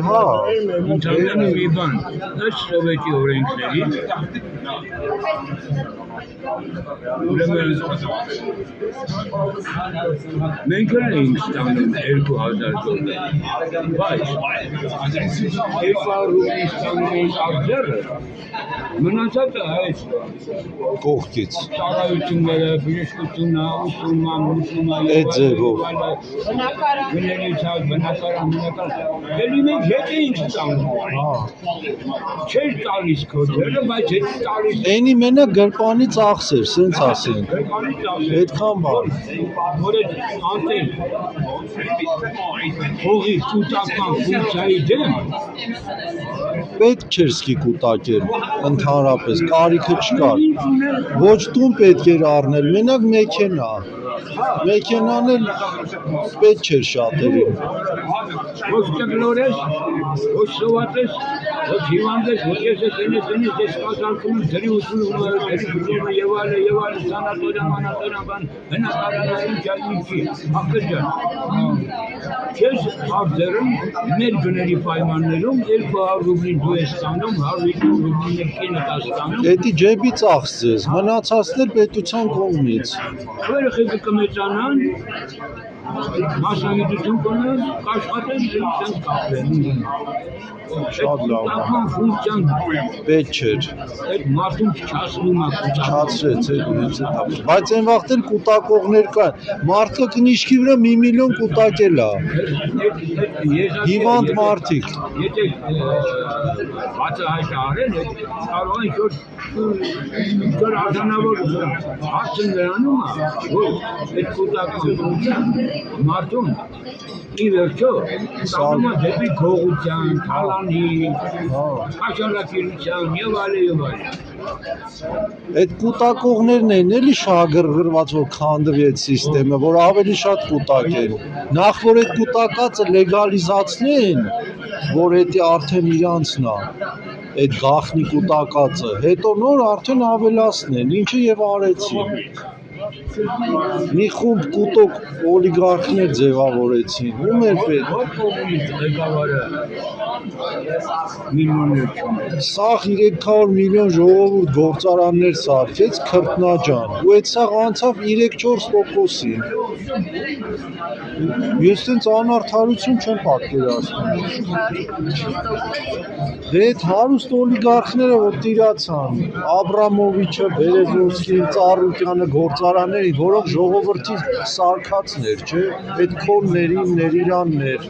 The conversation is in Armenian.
Հա, Ընդհանրապես մի բան, ըստ սովետի օրենքների, ուրեմն մենք էինք ստանում 2000 դոլար, բայց 200 ռուբլի ստանում էինք արձերը, մնացածը այս կողքից ծառայությունները, բժշկությունը, ուսումը, այդ ձևով բնակարան, էլի մենք հետ էինք ստանում, չէր տալիս քոթերը, բայց հետ տալիս Էնի մենակ գրպանի ծախսեր, սենց ասենք, այդքան բան որ այդ անտեր հողի կուտակման ֆունկցիայի դեմ պետք չէր սկի կուտակել, ընդհանրապես, կարիքը չկար, ոչ տուն պետք էր առնել, մենակ մեքենան էլ պետք չէր շատերին ոչ ճգլոր ես, ոչ սոված ես, ոչ հիվանդ ես, ոչ ես ես ես կազարկում եմ դրի ուսումը, դրի բրումը և այլը, սանատորիան, բան, բնակարանային ճայնիքի, աղբերջան։ Քեզ արձերում մեր գների պայմաններում 200 ռուբլին դու ես ստանում, 150 ռուբլին կինը տա ստանում։ Էդի ջեբի ծախս ձեզ, մնացածներ պետության կողմից Երեխեքը կմեծանան, մասնագիտություն կունեն, կաշխատեն, դրանց կապեն։ Շատ լավ ֆունկցիան պետք չէր այդ մարդուն չասնում է չացրեց բայց այն վաղտել կուտակողներ կան մարդը կնիշքի վրա 1 միլիոն կուտակել է հիվանդ մարդիկ եթե բացահայտ արել կարող է ինչ-որ արձանավոր հարցն նրանում է որ այդ կուտակողության մարդուն ի վերջո ստանում է դեպի գողության, թալանի, աշալակիրության և այլն Այդ կուտակողներն են էլի շահագրգռված որ քանդվեց սիստեմը որ ավելի շատ կուտակեն նախ որ այդ կուտակածը լեգալիզացնեն որ էդի արդեն իրանցն է այդ գախնի կուտակածը հետո նոր արդեն ավելացնեն ինչը եւ արեցին մի խումբ կուտոկ օլիգարխներ ձևավորեցին ում էր պետք ղեկավարը միլիոններ սաղ 300 միլիոն ժողովուրդ գործարաններ սարքեց քրտնաջան ու այդ սաղ անցավ 3-4%-ին ես տենց անարդարություն չեմ պատկերացնում դե այդ հարուստ օլիգարխները որ տիրացան Աբրամովիչը, Բերեզովսկին, Ծառուկյանը գործարաններին որոնք ժողովրդի սարքածներ չէ այդ քոններ, իմներ, իրաններ